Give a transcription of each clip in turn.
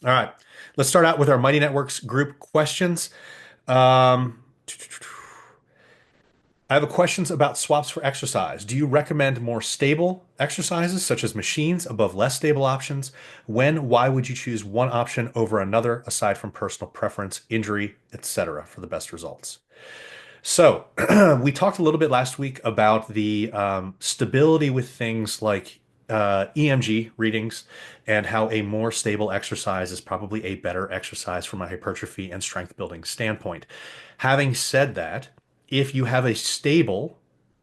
All right. Let's start out with our Mighty Networks group questions. Um, I have a questions about swaps for exercise. Do you recommend more stable exercises such as machines above less stable options? When, why would you choose one option over another aside from personal preference, injury, etc. for the best results? So, we talked a little bit last week about the stability with things like EMG readings and how a more stable exercise is probably a better exercise from a hypertrophy and strength building standpoint. Having said that, if you have a stable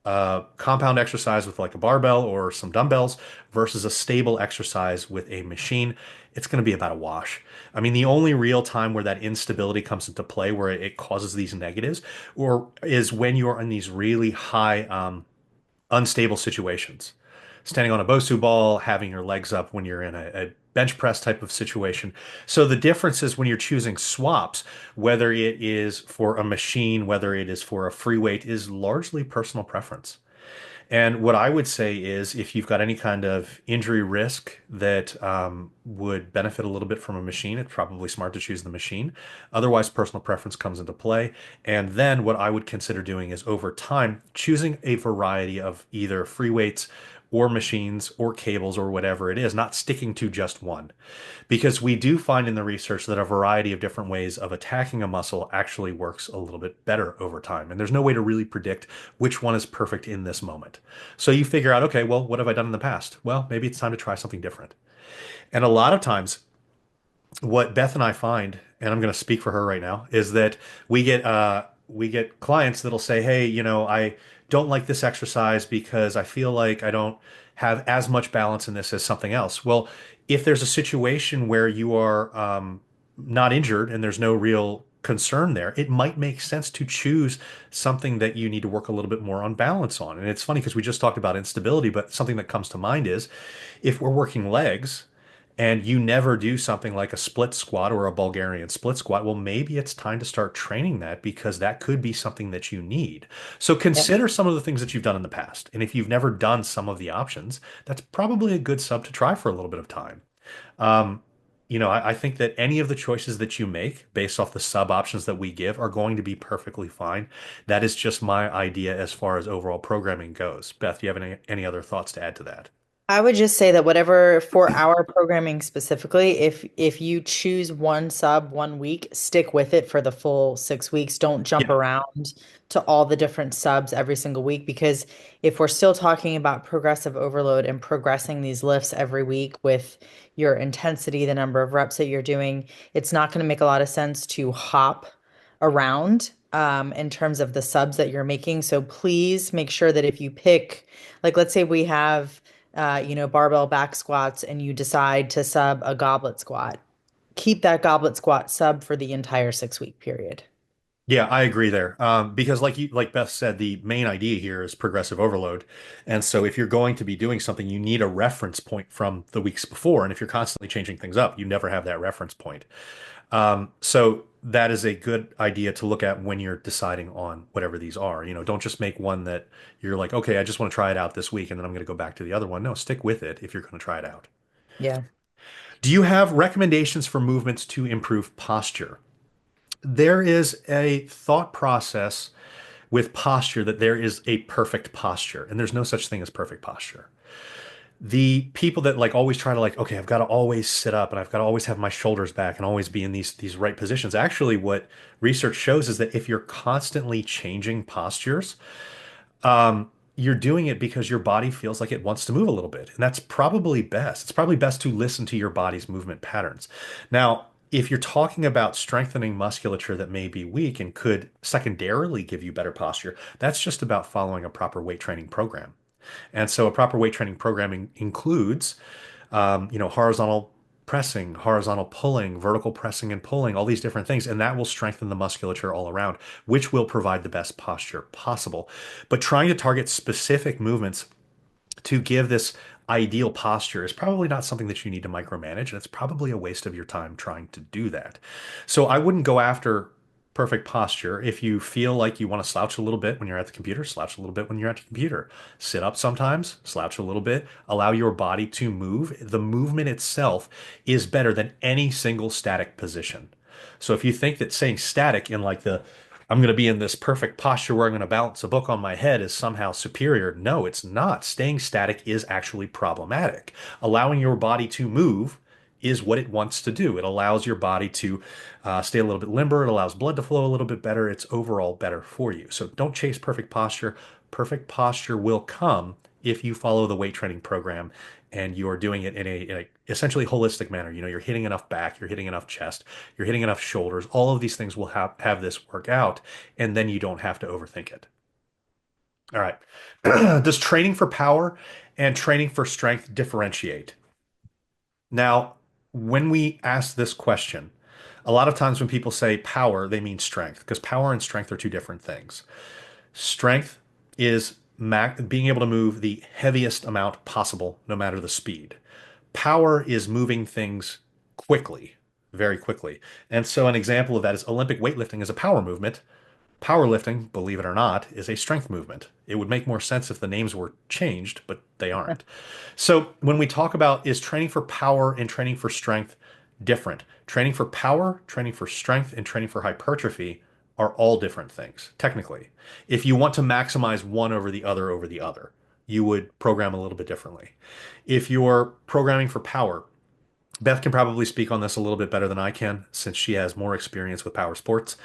compound exercise with like a barbell or some dumbbells versus a stable exercise with a machine, it's going to be about a wash. I mean, the only real time where that instability comes into play, where it causes these negatives, or is when you're in these really high, unstable situations. Standing on a Bosu ball, having your legs up when you're in a bench press type of situation. So the difference is when you're choosing swaps, whether it is for a machine, whether it is for a free weight, is largely personal preference. And what I would say is if you've got any kind of injury risk that would benefit a little bit from a machine, it's probably smart to choose the machine. Otherwise, personal preference comes into play. And then what I would consider doing is over time, choosing a variety of either free weights or machines or cables or whatever it is, not sticking to just one. Because we do find in the research that a variety of different ways of attacking a muscle actually works a little bit better over time. And there's no way to really predict which one is perfect in this moment. So you figure out, okay, well, what have I done in the past? Well, maybe it's time to try something different. And a lot of times, what Beth and I find, and I'm going to speak for her right now, is that we get clients that'll say, "Hey, I don't like this exercise because I feel like I don't have as much balance in this as something else." Well, if there's a situation where you are not injured and there's no real concern there, it might make sense to choose something that you need to work a little bit more on balance on. And it's funny because we just talked about instability, but something that comes to mind is if we're working legs and you never do something like a split squat or a Bulgarian split squat, well, maybe it's time to start training that because that could be something that you need. So Yep. consider some of the things that you've done in the past. And if you've never done some of the options, that's probably a good sub to try for a little bit of time. Um, I think that any of the choices that you make based off the sub options that we give are going to be perfectly fine. That is just my idea as far as overall programming goes. Beth, do you have any other thoughts to add to that? I would just say that whatever for our programming specifically, if you choose one sub 1 week, stick with it for the full 6 weeks. Don't jump Yeah. around to all the different subs every single week because if we're still talking about progressive overload and progressing these lifts every week with your intensity, the number of reps that you're doing, it's not going to make a lot of sense to hop around in terms of the subs that you're making. So please make sure that if you pick, like let's say we have barbell back squats and you decide to sub a goblet squat, keep that goblet squat sub for the entire 6 week period. Yeah, I agree there. Because like Beth said, the main idea here is progressive overload. And so if you're going to be doing something, you need a reference point from the weeks before. And if you're constantly changing things up, you never have that reference point. So that is a good idea to look at when you're deciding on whatever these are. Don't just make one that you're like, okay, I just want to try it out this week and then I'm going to go back to the other one. No, stick with it if you're going to try it out. Yeah. Do you have recommendations for movements to improve posture? There is a thought process with posture that there is a perfect posture, and there's no such thing as perfect posture. The people that like always try to like, okay, I've got to always sit up and I've got to always have my shoulders back and always be in these right positions. Actually, what research shows is that if you're constantly changing postures, you're doing it because your body feels like it wants to move a little bit. And that's probably best. It's probably best to listen to your body's movement patterns. Now, if you're talking about strengthening musculature that may be weak and could secondarily give you better posture, that's just about following a proper weight training program. And so a proper weight training programming includes, horizontal pressing, horizontal pulling, vertical pressing and pulling, all these different things. And that will strengthen the musculature all around, which will provide the best posture possible. But trying to target specific movements to give this ideal posture is probably not something that you need to micromanage. And it's probably a waste of your time trying to do that. So I wouldn't go after perfect posture. If you feel like you want to slouch a little bit when you're at the computer, slouch a little bit when you're at the computer. Sit up sometimes, slouch a little bit. Allow your body to move. The movement itself is better than any single static position. So if you think that staying static in like the I'm going to be in this perfect posture where I'm going to balance a book on my head is somehow superior. No, it's not. Staying static is actually problematic. Allowing your body to move is what it wants to do. It allows your body to stay a little bit limber. It allows blood to flow a little bit better. It's overall better for you. So don't chase perfect posture. Perfect posture will come if you follow the weight training program and you are doing it in a essentially holistic manner. You know, you're hitting enough back, you're hitting enough chest, you're hitting enough shoulders. All of these things will have this work out, and then you don't have to overthink it. All right. Does training for power and training for strength differentiate? Now, when we ask this question, a lot of times when people say power, they mean strength, because power and strength are two different things. Strength is being able to move the heaviest amount possible, no matter the speed. Power is moving things quickly, very quickly. And so an example of that is Olympic weightlifting is a power movement. Powerlifting, believe it or not, is a strength movement. It would make more sense if the names were changed, but they aren't. So when we talk about is training for power and training for strength different? Training for power, training for strength, and training for hypertrophy are all different things, technically. If you want to maximize one over the other, you would program a little bit differently. If you're programming for power, Beth can probably speak on this a little bit better than I can since she has more experience with power sports.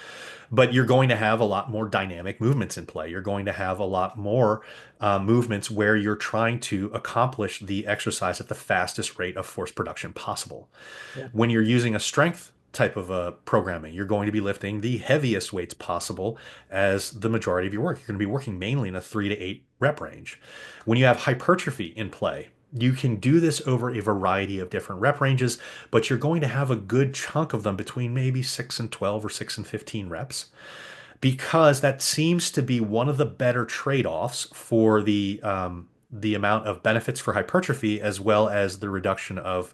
But you're going to have a lot more dynamic movements in play. You're going to have a lot more movements where you're trying to accomplish the exercise at the fastest rate of force production possible. Yeah. When you're using a strength type of programming, you're going to be lifting the heaviest weights possible as the majority of your work. You're going to be working mainly in a 3 to 8 rep range. When you have hypertrophy in play, you can do this over a variety of different rep ranges, but you're going to have a good chunk of them between maybe 6 and 12 or 6 and 15 reps because that seems to be one of the better trade-offs for the amount of benefits for hypertrophy as well as the reduction of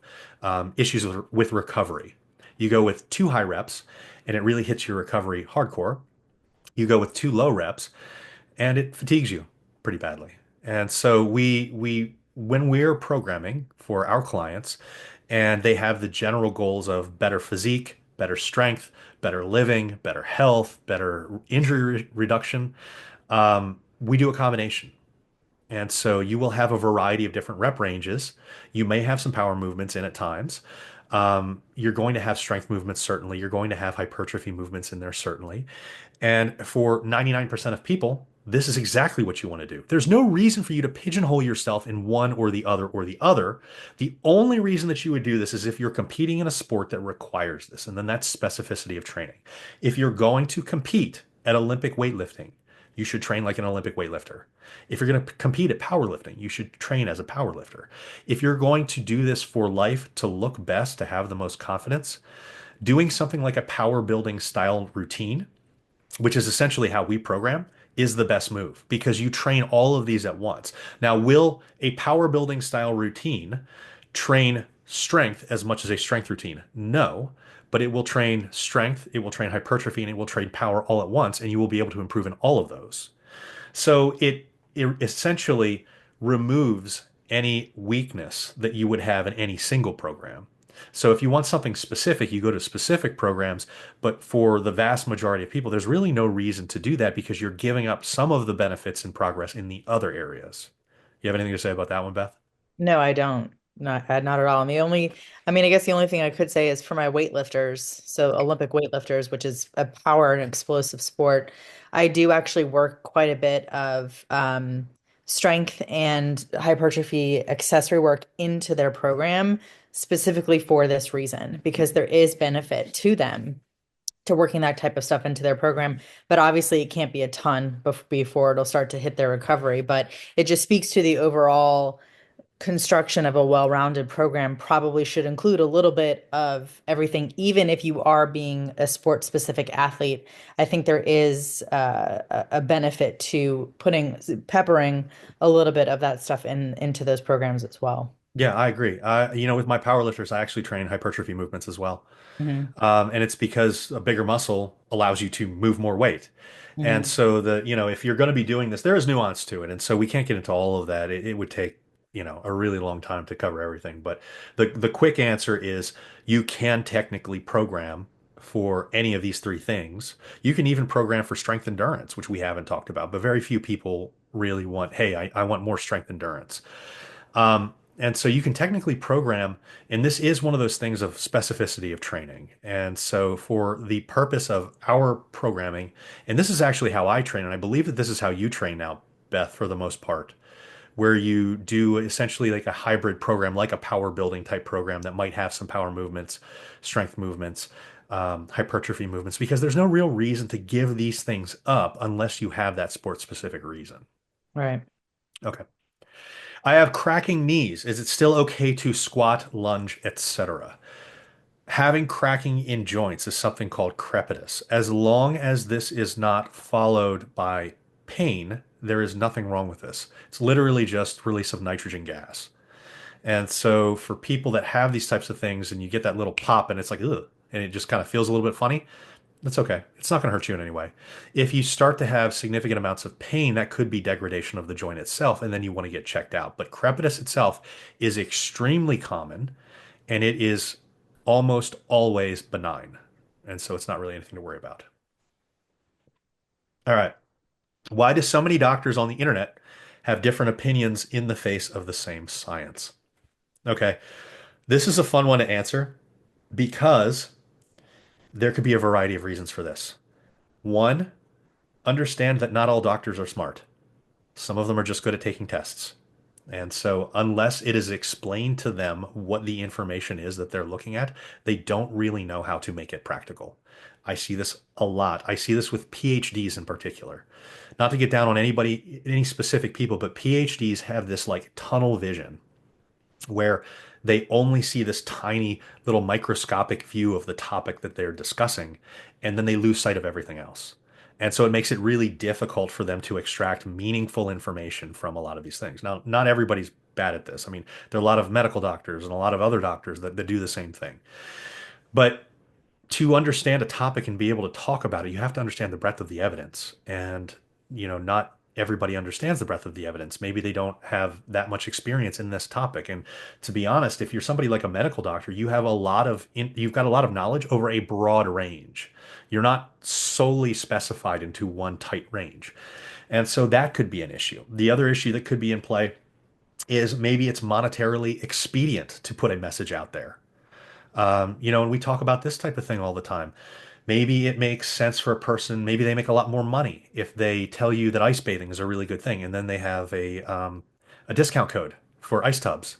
issues with recovery. You go with too high reps and it really hits your recovery hardcore. You go with too low reps and it fatigues you pretty badly. And so we when we're programming for our clients and they have the general goals of better physique, better strength, better living, better health, better injury reduction, we do a combination. And so you will have a variety of different rep ranges. You may have some power movements in at times. You're going to have strength movements, certainly. You're going to have hypertrophy movements in there, certainly. And for 99% of people, this is exactly what you want to do. There's no reason for you to pigeonhole yourself in one or the other or the other. The only reason that you would do this is if you're competing in a sport that requires this, and then that's specificity of training. If you're going to compete at Olympic weightlifting, you should train like an Olympic weightlifter. If you're going to compete at powerlifting, you should train as a powerlifter. If you're going to do this for life to look best, to have the most confidence, doing something like a power building style routine, which is essentially how we program, is the best move because you train all of these at once. Now, will a power building style routine train strength as much as a strength routine? No, but it will train strength, it will train hypertrophy, and it will train power all at once, and you will be able to improve in all of those. So it essentially removes any weakness that you would have in any single program. So if you want something specific, you go to specific programs, but for the vast majority of people, there's really no reason to do that because you're giving up some of the benefits and progress in the other areas. You have anything to say about that one, Beth? No, I don't. Not at all. And I mean, I guess the only thing I could say is for my weightlifters, so Olympic weightlifters, which is a power and explosive sport, I do actually work quite a bit of strength and hypertrophy accessory work into their program specifically for this reason, because there is benefit to them to working that type of stuff into their program. But obviously, it can't be a ton before it'll start to hit their recovery. But it just speaks to the overall construction of a well-rounded program probably should include a little bit of everything, even if you are being a sport-specific athlete. I think there is a benefit to peppering a little bit of that stuff into those programs as well. Yeah, I agree. With my power lifters, I actually train hypertrophy movements as well. Hmm. And it's because a bigger muscle allows you to move more weight. And Hmm. so if you're going to be doing this, there is nuance to it. And so we can't get into all of that. It would take, a really long time to cover everything. But the quick answer is you can technically program for any of these three things. You can even program for strength endurance, which we haven't talked about, but very few people really want, hey, I want more strength endurance. And so you can technically program, and this is one of those things of specificity of training. And so for the purpose of our programming, and this is actually how I train, and I believe that this is how you train now, Beth, for the most part, where you do essentially like a hybrid program, like a power building type program that might have some power movements, strength movements, hypertrophy movements, because there's no real reason to give these things up unless you have that sport specific reason. Right. Okay. I have cracking knees. Is it still okay to squat, lunge, etc.? Having cracking in joints is something called crepitus. As long as this is not followed by pain, there is nothing wrong with this. It's literally just release of nitrogen gas. And so for people that have these types of things and you get that little pop and it's like, ugh, and it just kind of feels a little bit funny, that's okay. It's not going to hurt you in any way. If you start to have significant amounts of pain, that could be degradation of the joint itself, and then you want to get checked out. But crepitus itself is extremely common, and it is almost always benign. And so it's not really anything to worry about. All right. Why do so many doctors on the internet have different opinions in the face of the same science? Okay. This is a fun one to answer because there could be a variety of reasons for this. One, understand that not all doctors are smart. Some of them are just good at taking tests. And so, unless it is explained to them what the information is that they're looking at, they don't really know how to make it practical. I see this a lot. I see this with PhDs in particular. Not to get down on anybody, any specific people, but PhDs have this like tunnel vision where they only see this tiny little microscopic view of the topic that they're discussing, and then they lose sight of everything else. And so it makes it really difficult for them to extract meaningful information from a lot of these things. Now, not everybody's bad at this. I mean, there are a lot of medical doctors and a lot of other doctors that do the same thing. But to understand a topic and be able to talk about it, you have to understand the breadth of the evidence. And, not everybody understands the breadth of the evidence. Maybe they don't have that much experience in this topic. And to be honest, if you're somebody like a medical doctor, you've got a lot of knowledge over a broad range. You're not solely specified into one tight range. And so that could be an issue. The other issue that could be in play is maybe it's monetarily expedient to put a message out there. And we talk about this type of thing all the time. Maybe it makes sense for a person, maybe they make a lot more money if they tell you that ice bathing is a really good thing, and then they have a discount code for ice tubs.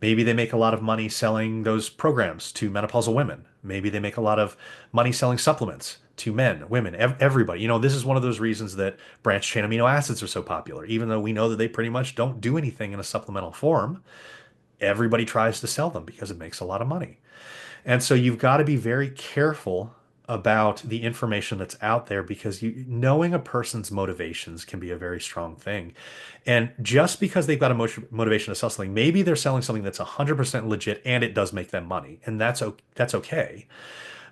Maybe they make a lot of money selling those programs to menopausal women. Maybe they make a lot of money selling supplements to men, women, everybody. This is one of those reasons that branched chain amino acids are so popular. Even though we know that they pretty much don't do anything in a supplemental form, everybody tries to sell them because it makes a lot of money. And so you've got to be very careful about the information that's out there because knowing a person's motivations can be a very strong thing. And just because they've got a motivation to sell something, maybe they're selling something that's 100% legit and it does make them money, and that's okay.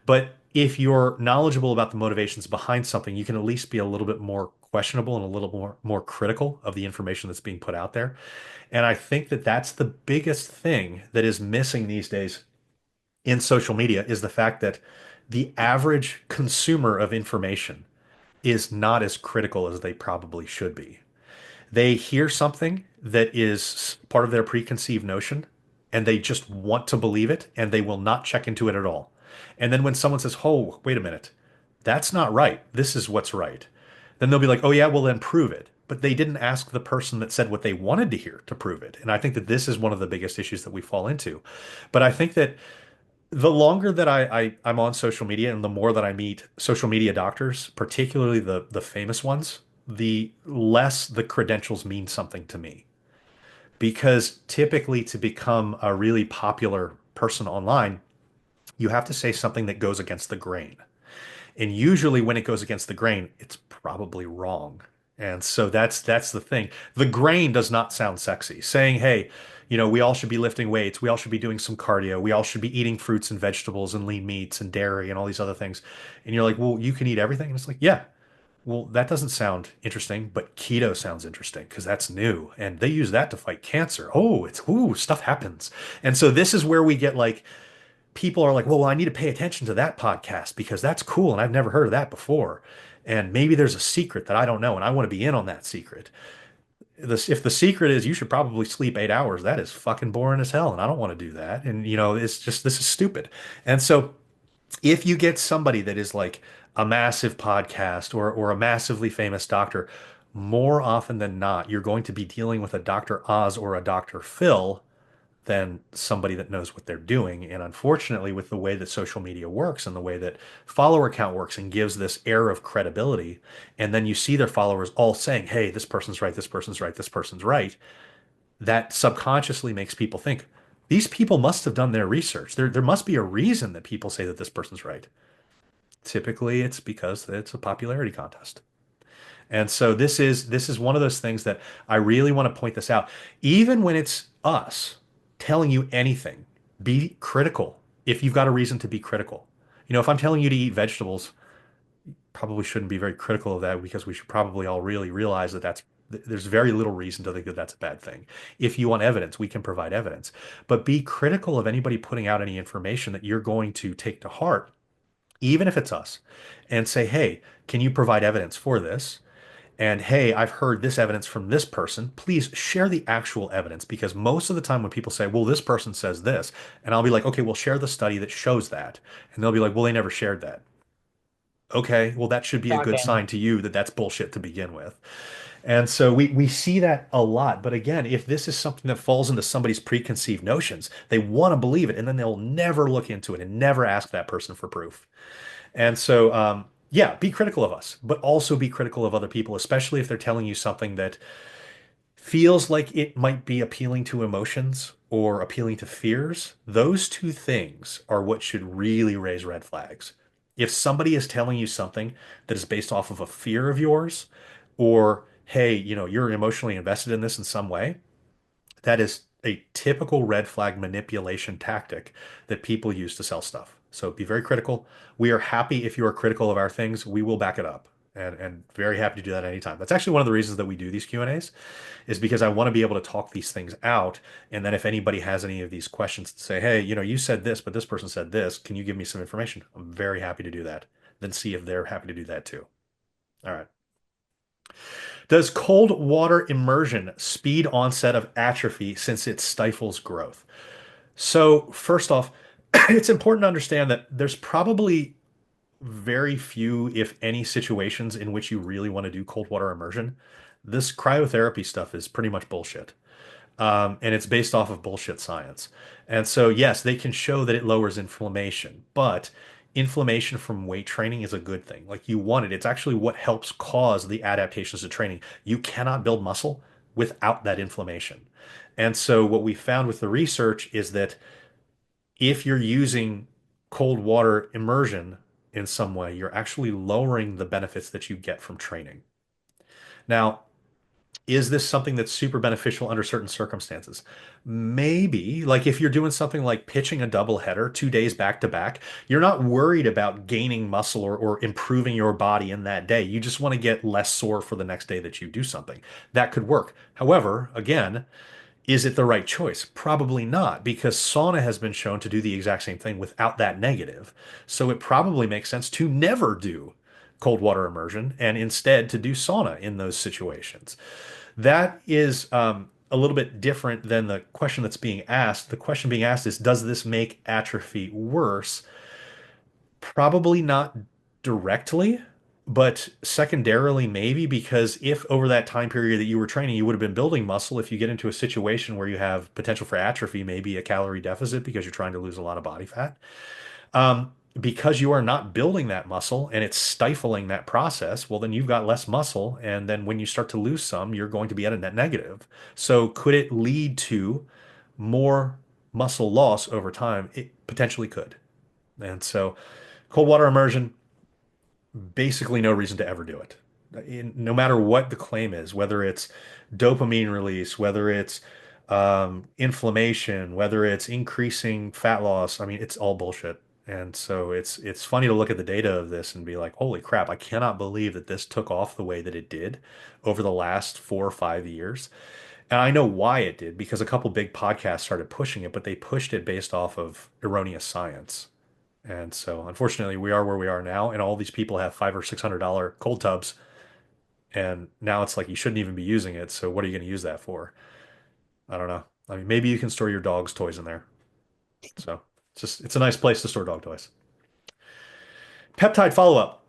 But if you're knowledgeable about the motivations behind something, you can at least be a little bit more questionable and a little more critical of the information that's being put out there. And I think that that's the biggest thing that is missing these days in social media is the fact that the average consumer of information is not as critical as they probably should be. They hear something that is part of their preconceived notion and they just want to believe it and they will not check into it at all. And then when someone says, "Oh, wait a minute, that's not right. This is what's right." Then they'll be like, "Oh, yeah, well, then prove it." But they didn't ask the person that said what they wanted to hear to prove it. And I think that this is one of the biggest issues that we fall into. But I think that the longer that I'm on social media and the more that I meet social media doctors, particularly the famous ones, the less the credentials mean something to me. Because typically to become a really popular person online, you have to say something that goes against the grain. And usually when it goes against the grain, it's probably wrong. And so that's the thing. The grain does not sound sexy. Saying, hey, we all should be lifting weights, we all should be doing some cardio, we all should be eating fruits and vegetables and lean meats and dairy and all these other things. And you're like, well, you can eat everything. And it's like, yeah. Well, that doesn't sound interesting, but keto sounds interesting because that's new. And they use that to fight cancer. Oh, stuff happens. And so this is where we get like people are like, well, I need to pay attention to that podcast because that's cool and I've never heard of that before. And maybe there's a secret that I don't know and I want to be in on that secret. If the secret is you should probably sleep 8 hours, that is fucking boring as hell and I don't want to do that. And it's just this is stupid. And so if you get somebody that is like a massive podcast or a massively famous doctor, more often than not, you're going to be dealing with a Dr. Oz or a Dr. Phil than somebody that knows what they're doing. And unfortunately, with the way that social media works and the way that follower count works and gives this air of credibility, and then you see their followers all saying, hey, this person's right, this person's right, this person's right, that subconsciously makes people think, these people must have done their research. There must be a reason that people say that this person's right. Typically, it's because it's a popularity contest. And so this is one of those things that I really want to point this out. Even when it's us telling you anything, be critical if you've got a reason to be critical. If I'm telling you to eat vegetables, probably shouldn't be very critical of that because we should probably all really realize that there's very little reason to think that that's a bad thing. If you want evidence, we can provide evidence. But be critical of anybody putting out any information that you're going to take to heart, even if it's us, and say, hey, can you provide evidence for this? And hey, I've heard this evidence from this person. Please share the actual evidence because most of the time when people say, well, this person says this, and I'll be like, okay, well, share the study that shows that. And they'll be like, well, they never shared that. Okay, well, that should be a good Shocking. sign to you that that's bullshit to begin with. And so we see that a lot. But again, if this is something that falls into somebody's preconceived notions, they want to believe it and then they'll never look into it and never ask that person for proof. And so, yeah, be critical of us, but also be critical of other people, especially if they're telling you something that feels like it might be appealing to emotions or appealing to fears. Those two things are what should really raise red flags. If somebody is telling you something that is based off of a fear of yours, or hey, you're emotionally invested in this in some way, that is a typical red flag manipulation tactic that people use to sell stuff. So be very critical. We are happy if you are critical of our things. We will back it up and very happy to do that anytime. That's actually one of the reasons that we do these Q&As is because I want to be able to talk these things out. And then if anybody has any of these questions to say, hey, you said this, but this person said this, can you give me some information? I'm very happy to do that. Then see if they're happy to do that too. All right. Does cold water immersion speed onset of atrophy since it stifles growth? So, first off, it's important to understand that there's probably very few, if any, situations in which you really want to do cold water immersion. This cryotherapy stuff is pretty much bullshit. And it's based off of bullshit science. And so, yes, they can show that it lowers inflammation, but inflammation from weight training is a good thing. Like you want it. It's actually what helps cause the adaptations to training. You cannot build muscle without that inflammation. And so, what we found with the research is that if you're using cold water immersion in some way, you're actually lowering the benefits that you get from training. Now, is this something that's super beneficial under certain circumstances? Maybe, like if you're doing something like pitching a double header 2 days back to back, you're not worried about gaining muscle or improving your body in that day. You just want to get less sore for the next day that you do something. That could work. However, again, is it the right choice? Probably not, because sauna has been shown to do the exact same thing without that negative. So it probably makes sense to never do cold water immersion and instead to do sauna in those situations. That is a little bit different than the question that's being asked. The question being asked is, does this make atrophy worse? Probably not directly, but secondarily, maybe because if over that time period that you were training, you would have been building muscle, if you get into a situation where you have potential for atrophy, maybe a calorie deficit because you're trying to lose a lot of body fat, because you are not building that muscle and it's stifling that process, well, then you've got less muscle. And then when you start to lose some, you're going to be at a net negative. So could it lead to more muscle loss over time? It potentially could. And so cold water immersion, basically no reason to ever do it. no matter what the claim is, whether it's dopamine release, whether it's inflammation, whether it's increasing fat loss. I mean, it's all bullshit. And so it's funny to look at the data of this and be like, holy crap, I cannot believe that this took off the way that it did over the last 4 or 5 years. And I know why it did, because a couple big podcasts started pushing it, but they pushed it based off of erroneous science. And so unfortunately, we are where we are now, and all these people have $500 or $600 cold tubs, and now it's like you shouldn't even be using it. So what are you going to use that for? I don't know. I mean, maybe you can store your dog's toys in there. So it's a nice place to store dog toys. Peptide follow-up.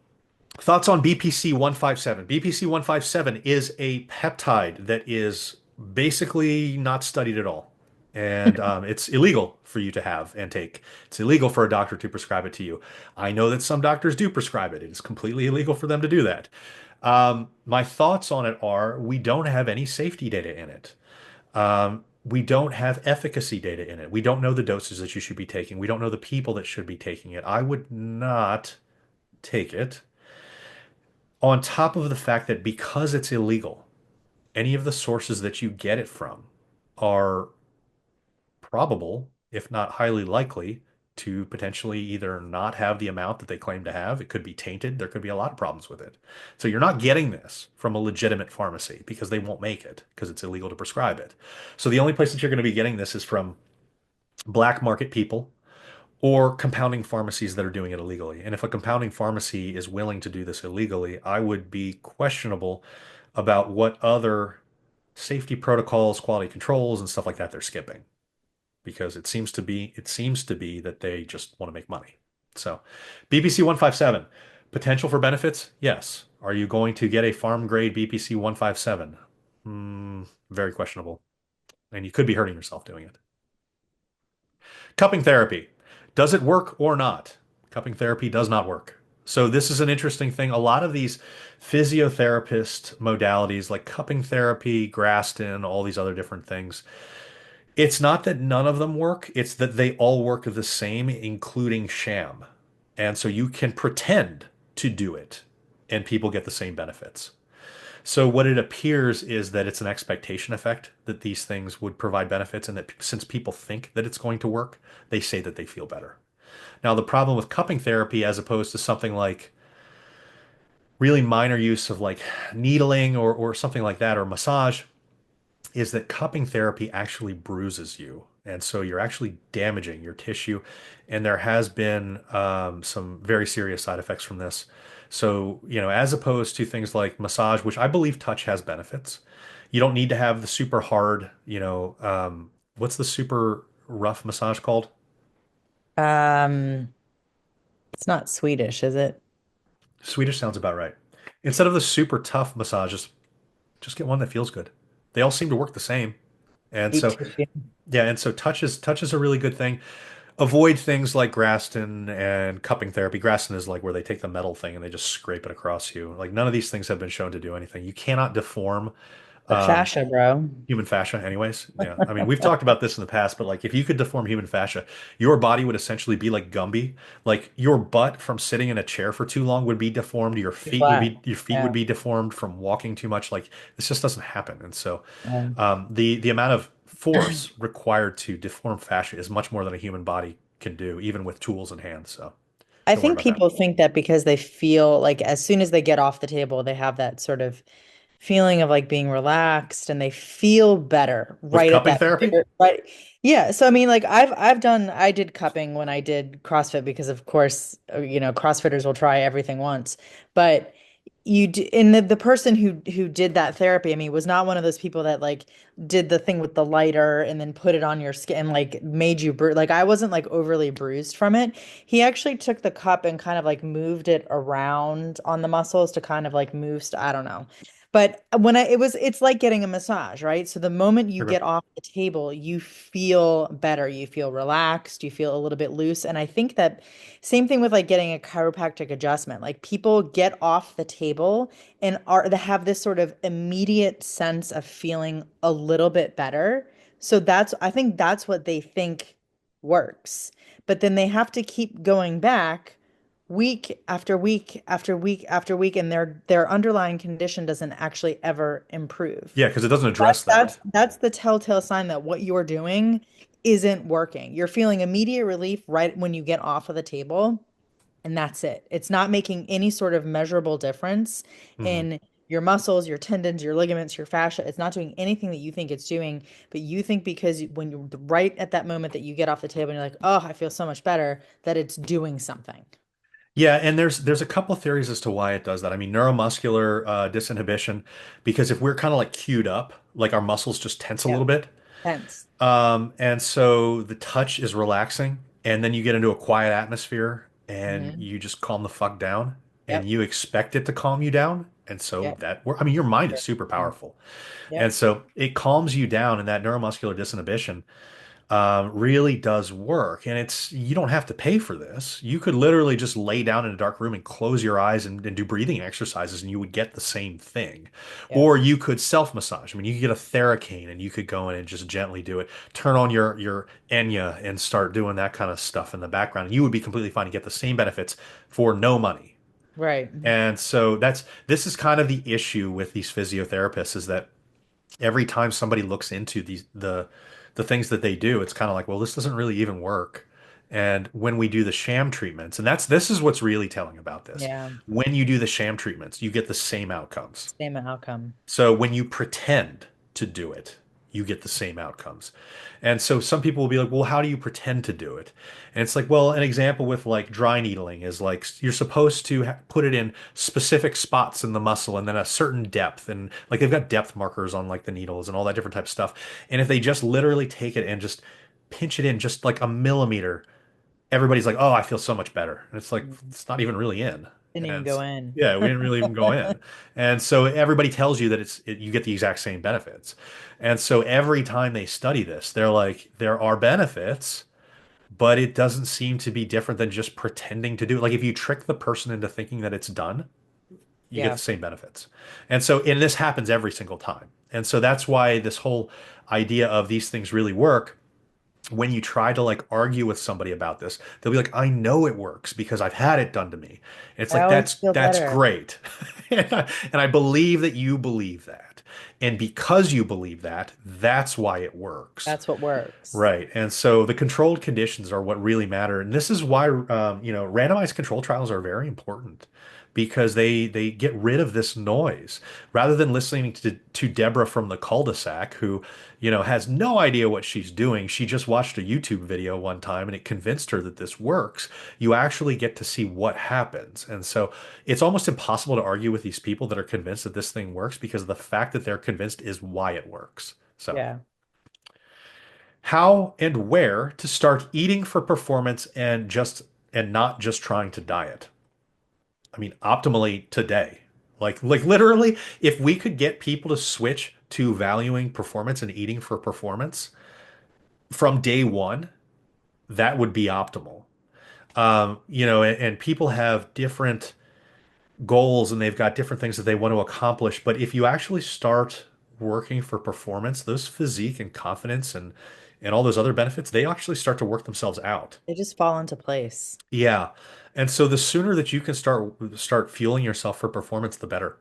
Thoughts on bpc-157? bpc-157 is a peptide that is basically not studied at all. And it's illegal for you to have and take. It's illegal for a doctor to prescribe it to you. I know that some doctors do prescribe it. It is completely illegal for them to do that. My thoughts on it are we don't have any safety data in it. We don't have efficacy data in it. We don't know the doses that you should be taking. We don't know the people that should be taking it. I would not take it. On top of the fact that because it's illegal, any of the sources that you get it from are probable, if not highly likely, to potentially either not have the amount that they claim to have. It could be tainted. There could be a lot of problems with it. So you're not getting this from a legitimate pharmacy because they won't make it because it's illegal to prescribe it. So the only place that you're going to be getting this is from black market people or compounding pharmacies that are doing it illegally. And if a compounding pharmacy is willing to do this illegally, I would be questionable about what other safety protocols, quality controls, and stuff like that they're skipping because it seems to be that they just want to make money. So, BPC 157, potential for benefits? Yes. Are you going to get a farm grade BPC 157? Very questionable. And you could be hurting yourself doing it. Cupping therapy. Does it work or not? Cupping therapy does not work. So this is an interesting thing. A lot of these physiotherapist modalities like cupping therapy, Graston, all these other different things, it's not that none of them work, it's that they all work the same, including sham. And so you can pretend to do it and people get the same benefits. So what it appears is that it's an expectation effect that these things would provide benefits, and that since people think that it's going to work, they say that they feel better. Now, the problem with cupping therapy, as opposed to something like really minor use of like needling or something like that, or massage, is that cupping therapy actually bruises you. And so you're actually damaging your tissue. And there has been some very serious side effects from this. So, as opposed to things like massage, which I believe touch has benefits, you don't need to have the super hard, what's the super rough massage called? Um, it's not Swedish, is it? Swedish sounds about right. Instead of the super tough massages, just get one that feels good. They all seem to work the same. And Deep so, tissue. yeah, and so touch is a really good thing. Avoid things like Graston and cupping therapy. Graston is like where they take the metal thing and they just scrape it across you. Like none of these things have been shown to do anything. You cannot deform The um, fascia, bro. human fascia, anyways. Yeah, I mean we've talked about this in the past, but like if you could deform human fascia, your body would essentially be like Gumby. Like your butt from sitting in a chair for too long would be deformed. Your Too feet would flat. be your feet would Yeah. be deformed from walking too much. Like this just doesn't happen. And so Yeah. the amount of force required to deform fascia is much more than a human body can do, even with tools in hand. So I don't worry think about that. people think that because they feel like as soon as they get off the table, they have that sort of feeling of like being relaxed and they feel better With right at cupping that therapy, right. Yeah, so I mean like I did cupping when I did CrossFit because of course CrossFitters will try everything once. But and the person who did that therapy, I mean, was not one of those people that like did the thing with the lighter and then put it on your skin and like made you like I wasn't like overly bruised from it. He actually took the cup and kind of like moved it around on the muscles to kind of like move I don't know. But it's like getting a massage, right? So the moment you okay. get off the table, you feel better, you feel relaxed, you feel a little bit loose. And I think that same thing with like getting a chiropractic adjustment. Like people get off the table and they have this sort of immediate sense of feeling a little bit better. So I think that's what they think works. But then they have to keep going back week after week after week after week, and their underlying condition doesn't actually ever improve. Yeah, because it doesn't That's address that. that's the telltale sign that what you're doing isn't working. You're feeling immediate relief right when you get off of the table, and that's it. It's not making any sort of measurable difference Mhm. in your muscles, your tendons, your ligaments, your fascia. It's not doing anything that you think it's doing, but you think because when you're right at that moment that you get off the table and you're like, oh, I feel so much better, that it's doing something. Yeah, and there's a couple of theories as to why it does that. I mean, neuromuscular disinhibition, because if we're kind of like queued up, like our muscles just tense a little Yep. bit, Hence. and so the touch is relaxing, and then you get into a quiet atmosphere, and Hmm. you just calm the fuck down, and Yep. you expect it to calm you down, and so Yep. I mean, your mind is Sure. super powerful, and Yep. so it calms you down, and that neuromuscular disinhibition really does work. And it's, you don't have to pay for this. You could literally just lay down in a dark room and close your eyes and do breathing exercises, and you would get the same thing. Yep. Or you could self-massage. I mean, you could get a Theracane and you could go in and just gently do it. Turn on your Enya and start doing that kind of stuff in the background. And you would be completely fine to get the same benefits for no money. Right. And so this is kind of the issue with these physiotherapists, is that every time somebody looks into the things that they do, it's kind of like, well, this doesn't really even work. And when we do the sham treatments, and this is what's really telling about this. Yeah. When you do the sham treatments, you get the same outcomes. Same outcome. So when you pretend to do it, you get the same outcomes. And so some people will be like, well, how do you pretend to do it? And it's like, well, an example with like dry needling is like you're supposed to put it in specific spots in the muscle and then a certain depth. And like they've got depth markers on like the needles and all that different type of stuff. And if they just literally take it and just pinch it in just like a millimeter, everybody's like, "Oh, I feel so much better." And it's like Mhm. it's not even really in. Didn't even And go in. yeah, we didn't really even go in. And so everybody tells you that you get the exact same benefits. And so every time they study this, they're like, there are benefits, but it doesn't seem to be different than just pretending to do it. Like if you trick the person into thinking that it's done, you get the Yeah. same benefits. And this happens every single time. And so that's why this whole idea of these things really work, when you try to like argue with somebody about this, they'll be like, I know it works because I've had it done to me. And it's I like, always feel that's better. great. And I believe that you believe that. And because you believe that, that's why it works. That's what works. Right. And so the controlled conditions are what really matter. And this is why, randomized control trials are very important, because they get rid of this noise rather than listening to Deborah from the cul-de-sac who, has no idea what she's doing. She just watched a YouTube video one time and it convinced her that this works. You actually get to see what happens. And so it's almost impossible to argue with these people that are convinced that this thing works, because the fact that they're convinced is why it works. So Yeah. how and where to start eating for performance and not just trying to diet. I mean, optimally today. Like literally, if we could get people to switch to valuing performance and eating for performance from day one, that would be optimal. And people have different goals and they've got different things that they want to accomplish. But if you actually start working for performance, those physique and confidence and all those other benefits, they actually start to work themselves out. They just fall into place. Yeah. And so the sooner that you can start fueling yourself for performance, the better.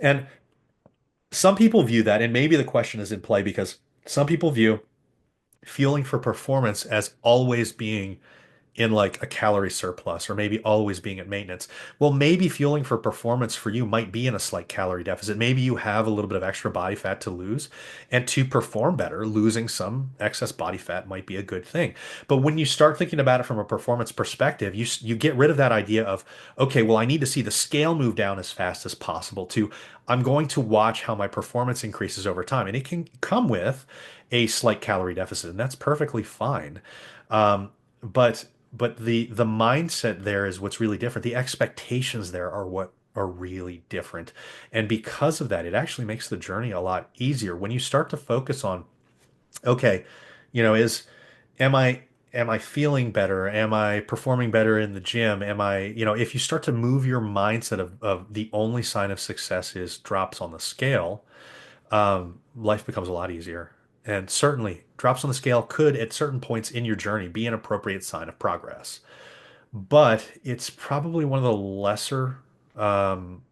And some people view that, and maybe the question is in play because some people view fueling for performance as always being in like a calorie surplus or maybe always being at maintenance. Well, maybe fueling for performance for you might be in a slight calorie deficit. Maybe you have a little bit of extra body fat to lose, and to perform better, losing some excess body fat might be a good thing. But when you start thinking about it from a performance perspective, you get rid of that idea of, okay, well, I need to see the scale move down as fast as possible, to I'm going to watch how my performance increases over time. And it can come with a slight calorie deficit, and that's perfectly fine. Um, but the mindset there is what's really different. The expectations there are what are really different. And because of that, it actually makes the journey a lot easier when you start to focus on, okay, is am I am I feeling better? Am I performing better in the gym? If you start to move your mindset of the only sign of success is drops on the scale, life becomes a lot easier. And certainly, drops on the scale could, at certain points in your journey, be an appropriate sign of progress. but it's probably one of um,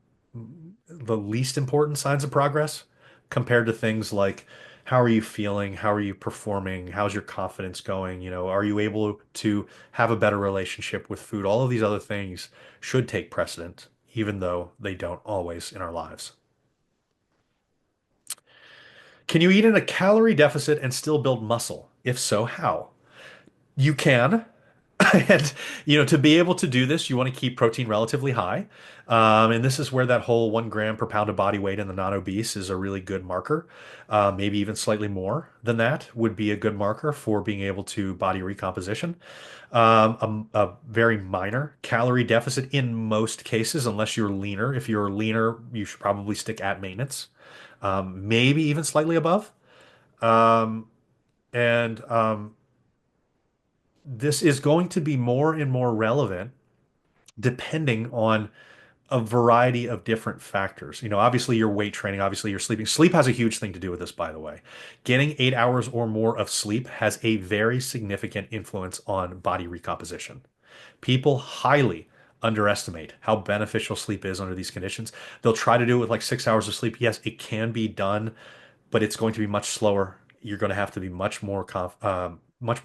the least important signs of progress compared to things like how are you feeling? How are you performing? How's your confidence going? Are you able to have a better relationship with food? All of these other things should take precedent, even though they don't always in our lives. Can you eat in a calorie deficit and still build muscle? If so, how? You can. And to be able to do this, you want to keep protein relatively high. And this is where that whole 1 gram per pound of body weight in the non-obese is a really good marker. Maybe even slightly more than that would be a good marker for being able to body recomposition. A very minor calorie deficit in most cases, unless you're leaner. If you're leaner, you should probably stick at maintenance, maybe even slightly above. Um, and this is going to be more and more relevant depending on a variety of different factors. Obviously your weight training, obviously your sleeping. Sleep has a huge thing to do with this, by the way. Getting 8 hours or more of sleep has a very significant influence on body recomposition. People highly underestimate how beneficial sleep is under these conditions. They'll try to do it with like 6 hours of sleep. Yes, it can be done, but it's going to be much slower. You're going to have to be much more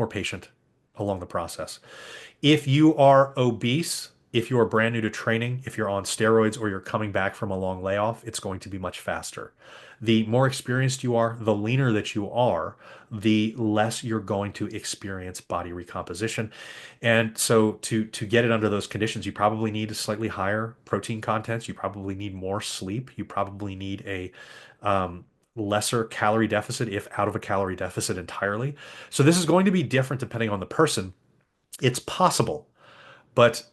patient along the process. If you are obese, if you are brand new to training, if you're on steroids or you're coming back from a long layoff, it's going to be much faster. The more experienced you are, the leaner that you are, the less you're going to experience body recomposition. And so to get it under those conditions, you probably need a slightly higher protein content. You probably need more sleep. You probably need a lesser calorie deficit, if out of a calorie deficit entirely. So this is going to be different depending on the person. It's possible, but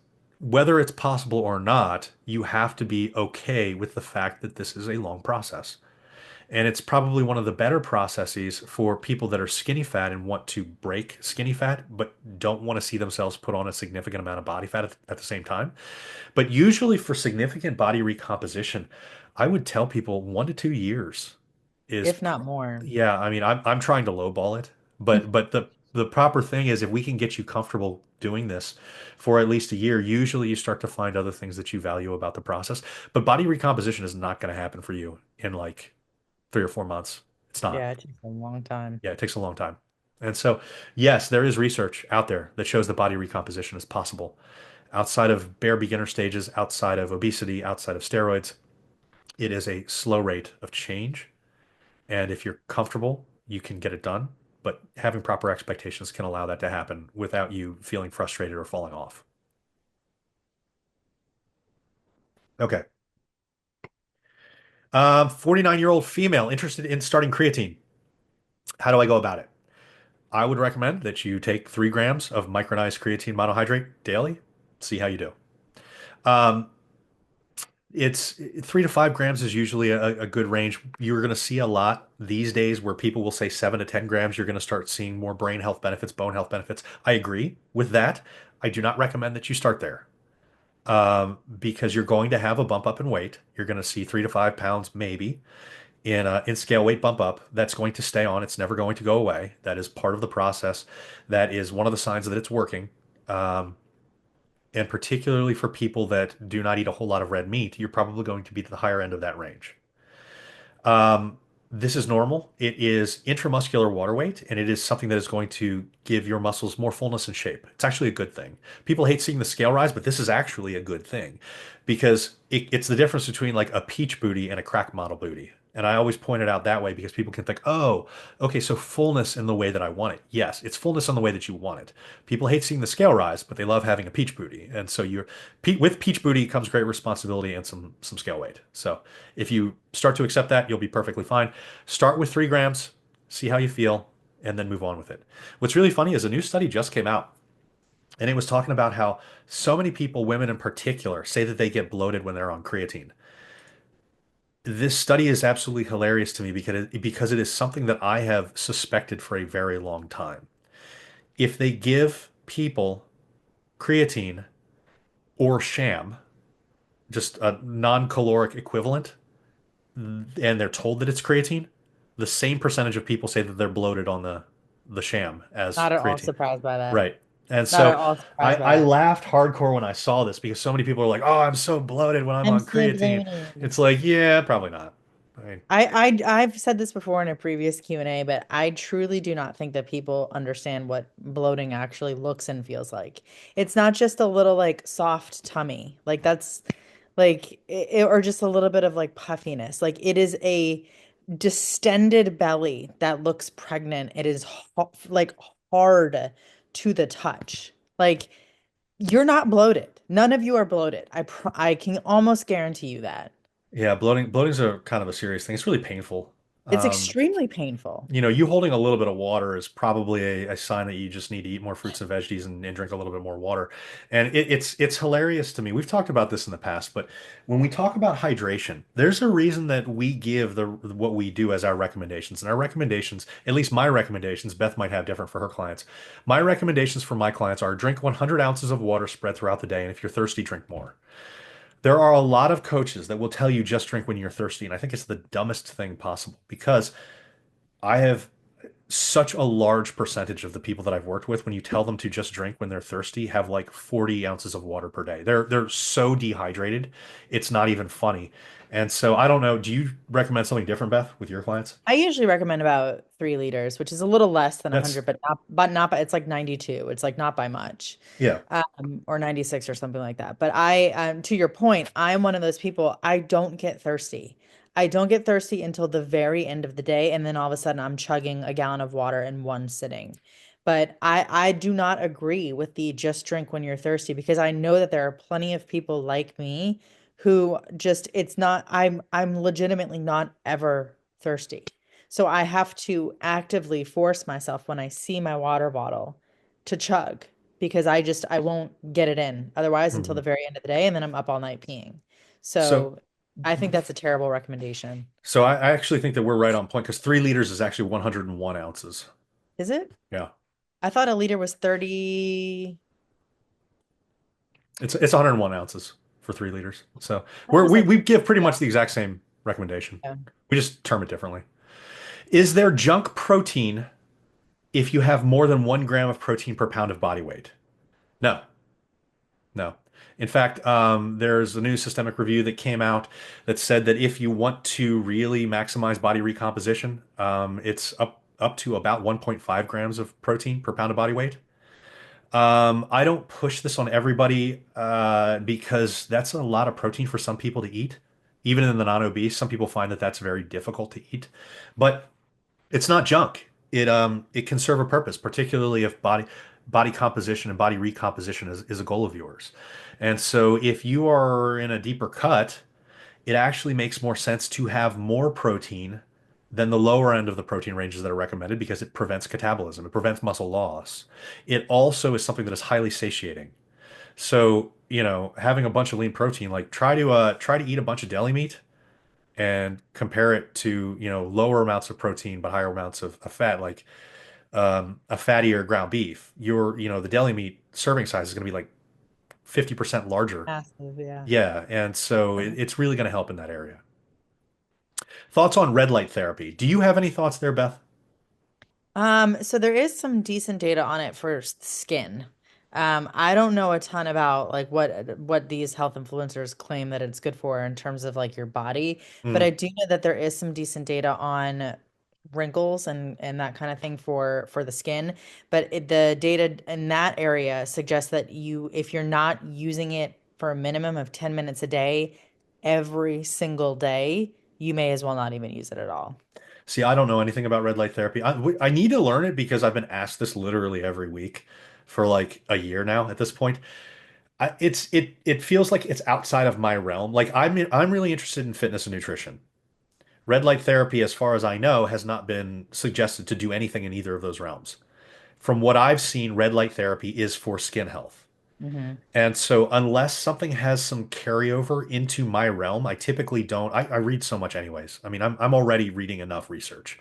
whether it's possible or not, you have to be okay with the fact that this is a long process. And it's probably one of the better processes for people that are skinny fat and want to break skinny fat, but don't want to see themselves put on a significant amount of body fat at the same time. But usually for significant body recomposition, I would tell people 1 to 2 years is, if not more. yeah, I mean, I'm trying to lowball it, but the proper thing is if we can get you comfortable doing this for at least a year, usually you start to find other things that you value about the process. But body recomposition is not going to happen for you in like 3 or 4 months. It's not. Yeah, it takes a long time. Yeah, it takes a long time. And so, yes, there is research out there that shows that body recomposition is possible outside of bare beginner stages, outside of obesity, outside of steroids. It is a slow rate of change. And if you're comfortable, you can get it done. But having proper expectations can allow that to happen without you feeling frustrated or falling off. Okay. 49-year-old female interested in starting creatine. How do I go about it? I would recommend that you take 3 grams of micronized creatine monohydrate daily. See how you do. Um, it's 3 to 5 grams is usually a good range. You're going to see a lot these days where people will say 7 to 10 grams. You're going to start seeing more brain health benefits, bone health benefits. I agree with that. I do not recommend that you start there because you're going to have a bump up in weight. You're going to see 3 to 5 pounds maybe in scale weight bump up. That's going to stay on. It's never going to go away. That is part of the process. That is one of the signs that it's working. Um, and particularly for people that do not eat a whole lot of red meat, you're probably going to be at the higher end of that range. Um, this is normal. It is intramuscular water weight, and it is something that is going to give your muscles more fullness and shape. It's actually a good thing. People hate seeing the scale rise, but this is actually a good thing because it's the difference between like a peach booty and a crack model booty. And I always point it out that way because people can think, oh, okay, so fullness in the way that I want it. Yes, it's fullness in the way that you want it. People hate seeing the scale rise, but they love having a peach booty. And so with peach booty comes great responsibility and some scale weight. So if you start to accept that, you'll be perfectly fine. Start with 3 grams, see how you feel, and then move on with it. What's really funny is a new study just came out, and it was talking about how so many people, women in particular, say that they get bloated when they're on creatine. This study is absolutely hilarious to me because it is something that I have suspected for a very long time. If they give people creatine or sham, just a non-caloric equivalent, and they're told that it's creatine, the same percentage of people say that they're bloated on the sham as Not at all creatine. surprised by that. Right. And Not at so all I, surprised by I it. laughed hardcore when I saw this because so many people are like, "Oh, I'm so bloated when I'm I'm on so creatine." bloated. It's like, yeah, probably not. I mean, I've said this before in a previous Q&A, but I truly do not think that people understand what bloating actually looks and feels like. It's not just a little like soft tummy. Like that's like or just a little bit of like puffiness. Like it is a distended belly that looks pregnant. It is like hard to the touch. Like you're not bloated. None of you are bloated. I can almost guarantee you that. yeah, bloating's a kind of a serious thing. It's really painful. It's Um, extremely painful. you holding a little bit of water is probably a sign that you just need to eat more fruits and veggies and drink a little bit more water. And it's hilarious to me. We've talked about this in the past, but when we talk about hydration, there's a reason that we give the what we do as our recommendations. And our recommendations, at least my recommendations, Beth might have different for her clients. My recommendations for my clients are drink 100 ounces of water spread throughout the day, and if you're thirsty, drink more. There are a lot of coaches that will tell you just drink when you're thirsty, and I think it's the dumbest thing possible because I have such a large percentage of the people that I've worked with, when you tell them to just drink when they're thirsty, have like 40 ounces of water per day. They're so dehydrated, it's not even funny. And so I don't know. Do you recommend something different, Beth, with your clients? I usually recommend about 3 liters, which is a little less than That's 100, but not by, it's like 92. It's like not by much. yeah. Or 96 or something like that. But I, to your point, I'm one of those people, I don't get thirsty. I don't get thirsty until the very end of the day, and then all of a sudden I'm chugging a gallon of water in one sitting. But I do not agree with the just drink when you're thirsty because I know that there are plenty of people like me who just it's not I'm legitimately not ever thirsty. So I have to actively force myself when I see my water bottle to chug because I won't get it in otherwise until the Mhm. very end of the day and then I'm up all night peeing. So So I think that's a terrible recommendation. I actually think that we're right on point because 3 liters is actually 101 ounces. Is it? Yeah. I thought a liter was 30. It's 101 ounces for 3 liters. So That was like, we give pretty yeah. much the exact same recommendation. Yeah. We just term it differently. Is there junk protein if you have more than 1 gram of protein per pound of body weight? No, no. In fact, there's a new systemic review that came out that said that if you want to really maximize body recomposition, it's up to about 1.5 grams of protein per pound of body weight. I don't push this on everybody because that's a lot of protein for some people to eat. Even in the non-obese, some people find that that's very difficult to eat. But it's not junk. It can serve a purpose, particularly if body composition and body recomposition is a goal of yours. And so if you are in a deeper cut, it actually makes more sense to have more protein than the lower end of the protein ranges that are recommended because it prevents catabolism, it prevents muscle loss. It also is something that is highly satiating. So, having a bunch of lean protein, like try to eat a bunch of deli meat and compare it to, lower amounts of protein but higher amounts of fat, like a fattier ground beef. The deli meat serving size is going to be like 50% larger. Massive, yeah. Yeah, and so it's really going to help in that area. Thoughts on red light therapy? Do you have any thoughts there, Beth? So there is some decent data on it for skin. I don't know a ton about like what these health influencers claim that it's good for in terms of like your body, but Mm. I do know that there is some decent data on wrinkles and that kind of thing for the skin. But the data in that area suggests that if you're not using it for a minimum of 10 minutes a day, every single day, you may as well not even use it at all. See, I don't know anything about red light therapy. I need to learn it because I've been asked this literally every week for like a year now at this point. It feels like it's outside of my realm. Like I'm really interested in fitness and nutrition. Red light therapy, as far as I know, has not been suggested to do anything in either of those realms. From what I've seen, red light therapy is for skin health. Hmm. And so unless something has some carryover into my realm, I typically don't. I read so much anyways. I mean, I'm already reading enough research.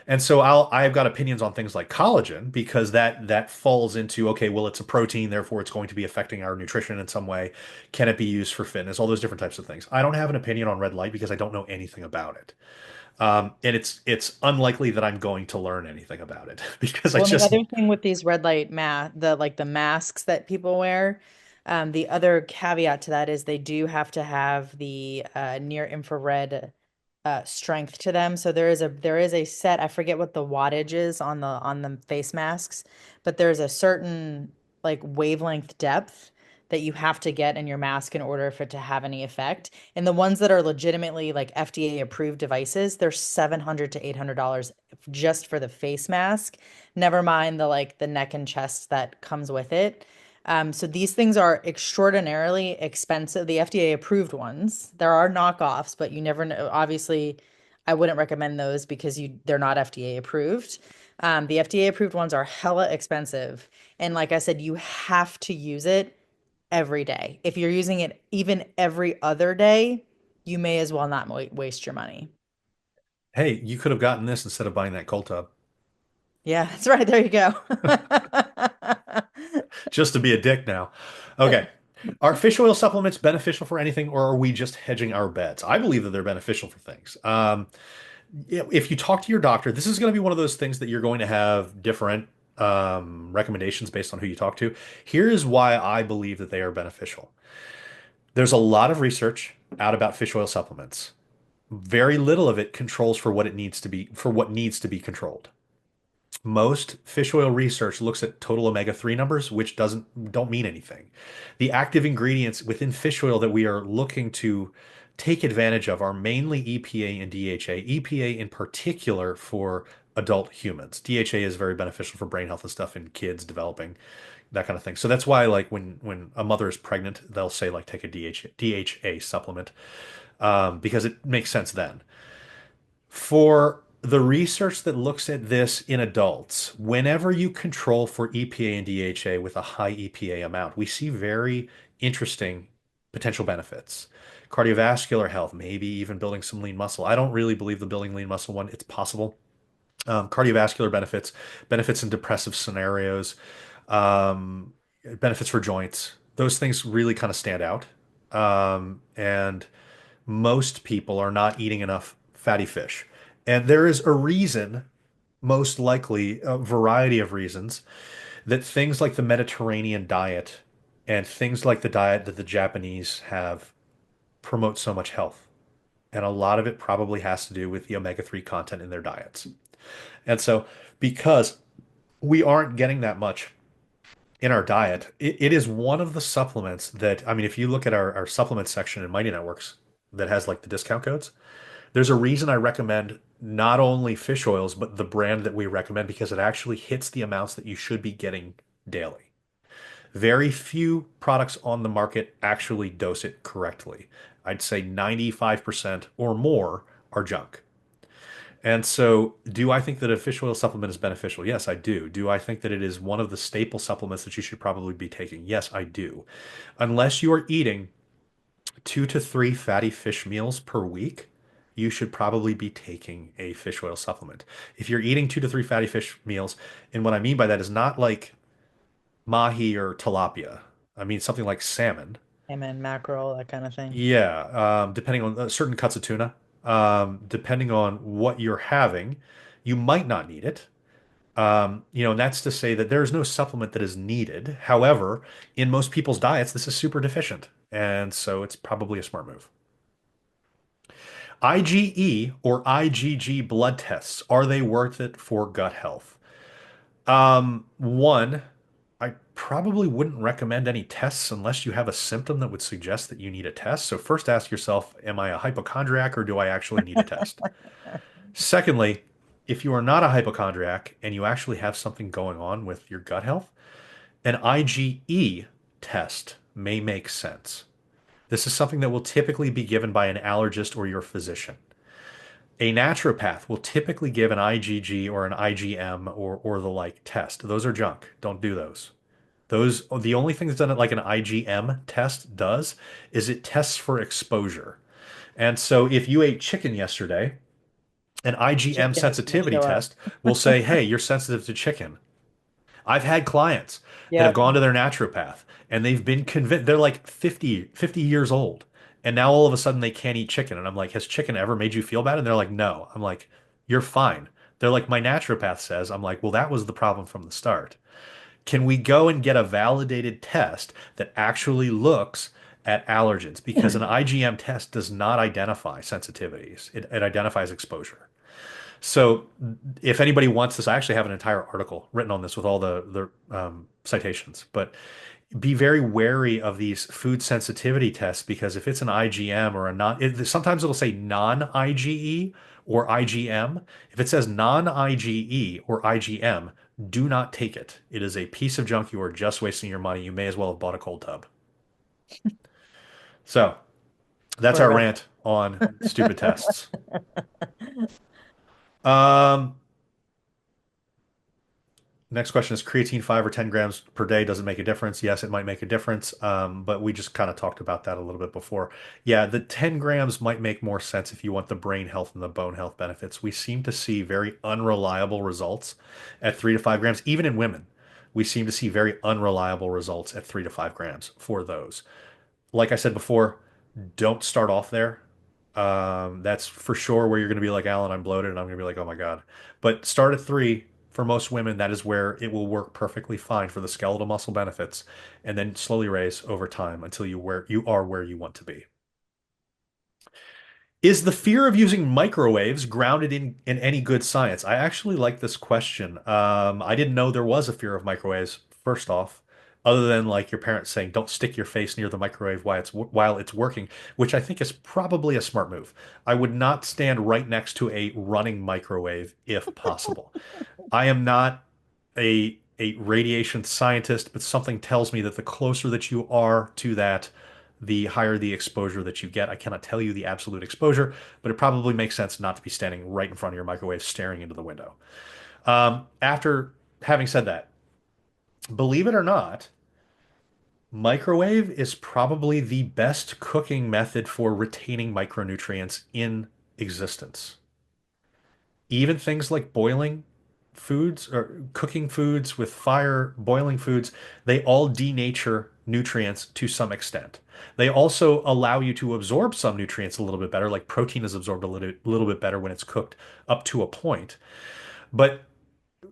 And so I've got opinions on things like collagen because that falls into, okay, well, it's a protein, therefore it's going to be affecting our nutrition in some way. Can it be used for fitness? All those different types of things. I don't have an opinion on red light because I don't know anything about it. And it's unlikely that I'm going to learn anything about it because I Well, and the just other thing with these red light the masks that people wear, the other caveat to that is they do have to have the near infrared strength to them. So there is a set, I forget what the wattage is on the face masks, but there's a certain like wavelength depth that you have to get in your mask in order for it to have any effect. And the ones that are legitimately like FDA approved devices, they're $700 to $800 just for the face mask. Never mind the like the neck and chest that comes with it. So these things are extraordinarily expensive. The FDA approved ones. There are knockoffs, but you never know. Obviously, I wouldn't recommend those because they're not FDA approved. The FDA approved ones are hella expensive. And like I said, you have to use it every day. If you're using it even every other day, you may as well not waste your money. hey, you could have gotten this instead of buying that cold tub. Yeah, that's right. There you go. Just to be a dick now. Okay. Are fish oil supplements beneficial for anything, or are we just hedging our bets? I believe that they're beneficial for things. If you talk to your doctor, this is going to be one of those things that you're going to have different recommendations based on who you talk to. Here is why I believe that they are beneficial. There's a lot of research out about fish oil supplements. Very little of it controls for what it needs to be, for what needs to be controlled. Most fish oil research looks at total omega-3 numbers, which don't mean anything. The active ingredients within fish oil that we are looking to take advantage of are mainly EPA and DHA. EPA in particular for adult humans. DHA is very beneficial for brain health and stuff in kids developing, that kind of thing. So that's why like when a mother is pregnant, they'll say like take a DHA supplement because it makes sense then. For the research that looks at this in adults, whenever you control for EPA and DHA with a high EPA amount, we see very interesting potential benefits. Cardiovascular health, maybe even building some lean muscle. I don't really believe the building lean muscle one. It's possible. Cardiovascular benefits, benefits in depressive scenarios, um, benefits for joints. Those things really kind of stand out. And most people are not eating enough fatty fish. And there is a reason, most likely a variety of reasons, that things like the Mediterranean diet and things like the diet that the Japanese have promote so much health. And a lot of it probably has to do with the omega-3 content in their diets. And so, because we aren't getting that much in our diet, it is one of the supplements that, I mean, if you look at our supplement section in Mighty Networks that has like the discount codes, there's a reason I recommend not only fish oils, but the brand that we recommend because it actually hits the amounts that you should be getting daily. Very few products on the market actually dose it correctly. I'd say 95% or more are junk. And so, do I think that a fish oil supplement is beneficial? Yes, I do. Do I think that it is one of the staple supplements that you should probably be taking? Yes, I do. Unless you are eating 2 to 3 fatty fish meals per week, you should probably be taking a fish oil supplement. If you're eating 2 to 3 fatty fish meals, and what I mean by that is not like mahi or tilapia. I mean something like salmon. Salmon, mackerel, that kind of thing. Yeah, depending on certain cuts of tuna, depending on what you're having, you might not need it. And that's to say that there's no supplement that is needed. However, in most people's diets, this is super deficient. And so it's probably a smart move. IgE or IgG blood tests, are they worth it for gut health? One, I probably wouldn't recommend any tests unless you have a symptom that would suggest that you need a test. So first ask yourself, am I a hypochondriac or do I actually need a test? Secondly, if you are not a hypochondriac and you actually have something going on with your gut health, an IgE test may make sense. This is something that will typically be given by an allergist or your physician. A naturopath will typically give an IgG or an IgM or the like test. Those are junk. Don't do those. The only thing that's done like an IgM test does is it tests for exposure. And so if you ate chicken yesterday, an IgM Chicken is going to sensitivity show up. test will say, hey, you're sensitive to chicken. I've had clients that have Yep. gone to their naturopath and they've been convinced, they're like 50 years old. And now all of a sudden they can't eat chicken. And I'm like, has chicken ever made you feel bad? And they're like, no. I'm like, you're fine. They're like, my naturopath says. I'm like, well, that was the problem from the start. Can we go and get a validated test that actually looks at allergens? Because an IgM test does not identify sensitivities, it identifies exposure. So if anybody wants this, I actually have an entire article written on this with all the citations. But be very wary of these food sensitivity tests because if it's an IgM or a non, sometimes it'll say non-IgE or IgM. If it says non-IgE or IgM, do not take it. It is a piece of junk. You are just wasting your money. You may as well have bought a cold tub. So that's Poor our Russ. rant on stupid tests. Um, Next question is creatine 5 or 10 grams per day doesn't make a difference. Yes, it might make a difference, but we just kind of talked about that a little bit before. Yeah, the 10 grams might make more sense if you want the brain health and the bone health benefits. We seem to see very unreliable results at 3 to 5 grams, even in women. We seem to see very unreliable results at 3 to 5 grams for those. Like I said before, don't start off there. That's for sure where you're going to be like, Alan, I'm bloated, and I'm going to be like, oh my God. But start at 3. For most women, that is where it will work perfectly fine for the skeletal muscle benefits, and then slowly raise over time until you are where you want to be. Is the fear of using microwaves grounded in any good science? I actually like this question. I didn't know there was a fear of microwaves, first off, other than like your parents saying, don't stick your face near the microwave while it's working, which I think is probably a smart move. I would not stand right next to a running microwave if possible. I am not a radiation scientist, but something tells me that the closer that you are to that, the higher the exposure that you get. I cannot tell you the absolute exposure, but it probably makes sense not to be standing right in front of your microwave staring into the window. After having said that, believe it or not, microwave is probably the best cooking method for retaining micronutrients in existence. Even things like boiling foods or cooking foods with fire, boiling foods, they all denature nutrients to some extent. They also allow you to absorb some nutrients a little bit better, like protein is absorbed a little bit better when it's cooked up to a point. But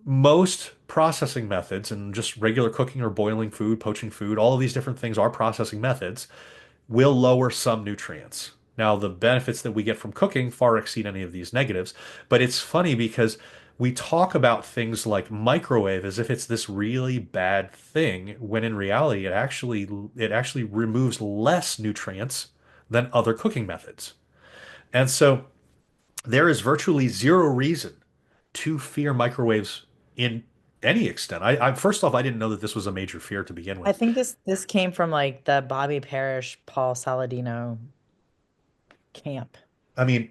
most processing methods and just regular cooking or boiling food, poaching food, all of these different things are processing methods will lower some nutrients. Now, the benefits that we get from cooking far exceed any of these negatives, but it's funny because we talk about things like microwave as if it's this really bad thing, when in reality it actually removes less nutrients than other cooking methods. And so there is virtually zero reason to fear microwaves in any extent. I first off, I didn't know that this was a major fear to begin I with. think this came from like the Bobby Parrish, Paul Saladino camp. I mean,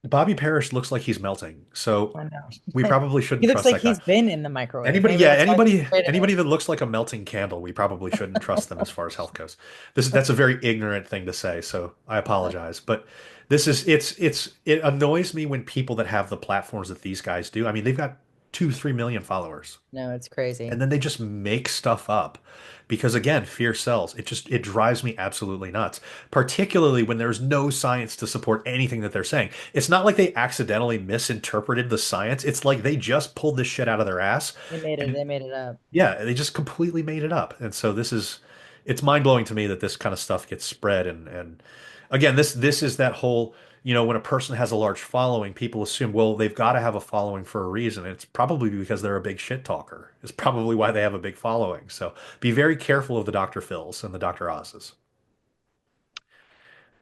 Bobby Parrish looks like he's melting, so I know. we probably He shouldn't looks trust like that guy. he's been in the microwave. Anybody, Maybe yeah, that's why he's anybody, afraid of it. anybody that looks like a melting candle, we probably shouldn't trust them as far as health goes. That's a very ignorant thing to say, so I apologize. But it annoys me when people that have the platforms that these guys do. I mean, they've got 2, 3 million followers, No, it's and crazy. then they just make stuff up because again, fear sells. It drives me absolutely nuts, particularly when there's no science to support anything that they're saying. It's not like they accidentally misinterpreted the science. It's like they just pulled this shit out of their ass and They made it up. yeah, they just completely made it up. And so it's mind blowing to me that this kind of stuff gets spread. And again, this is that whole, when a person has a large following, people assume, well, they've got to have a following for a reason. It's probably because they're a big shit talker. It's probably why they have a big following. So be very careful of the Dr. Phils and the Dr. Oz's.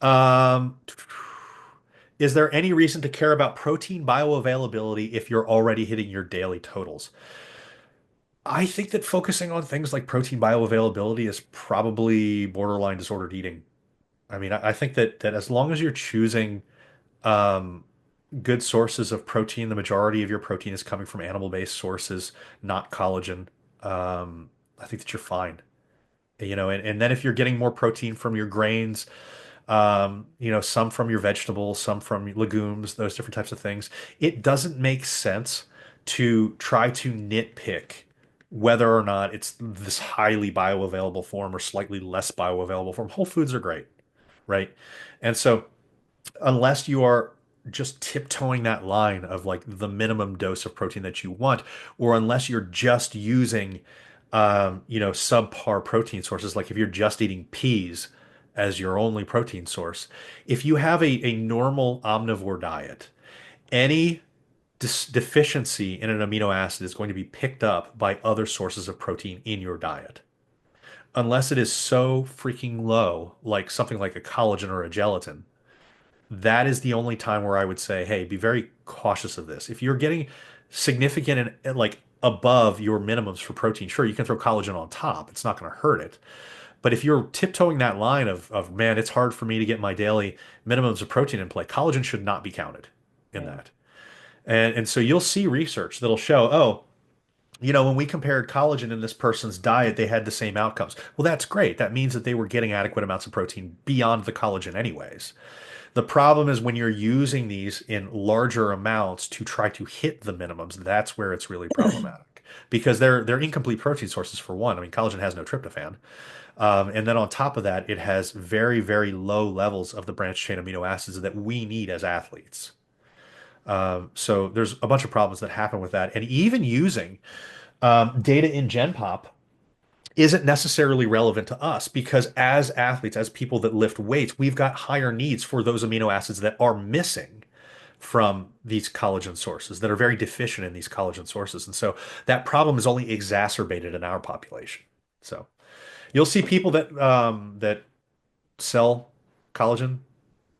Um, is there any reason to care about protein bioavailability if you're already hitting your daily totals? I think that focusing on things like protein bioavailability is probably borderline disordered eating. I mean, I think that as long as you're choosing um, good sources of protein, the majority of your protein is coming from animal-based sources, not collagen. I think that you're fine. And then if you're getting more protein from your grains, some from your vegetables, some from legumes, those different types of things. It doesn't make sense to try to nitpick whether or not it's this highly bioavailable form or slightly less bioavailable form. Whole foods are great. right? And so unless you are just tiptoeing that line of like the minimum dose of protein that you want, or unless you're just using, subpar protein sources, like if you're just eating peas as your only protein source, if you have a normal omnivore diet, any deficiency in an amino acid is going to be picked up by other sources of protein in your diet. Unless it is so freaking low, like something like a collagen or a gelatin, that is the only time where I would say, hey, be very cautious of this. If you're getting significant and like above your minimums for protein, sure, you can throw collagen on top. It's not going to hurt it. But if you're tiptoeing that line of man, it's hard for me to get my daily minimums of protein in play, collagen should not be counted in Right. that. And so you'll see research that'll show, oh, when we compared collagen in this person's diet, they had the same outcomes. Well, that's great. That means that they were getting adequate amounts of protein beyond the collagen anyways. The problem is when you're using these in larger amounts to try to hit the minimums, that's where it's really problematic because they're incomplete protein sources for one. I mean, collagen has no tryptophan. And then on top of that, it has very, very low levels of the branched chain amino acids that we need as athletes. So there's a bunch of problems that happen with that. And even using data in GenPop isn't necessarily relevant to us because as athletes, as people that lift weights, we've got higher needs for those amino acids that are missing from these collagen sources that are very deficient in these collagen sources. And so that problem is only exacerbated in our population. So you'll see people that sell collagen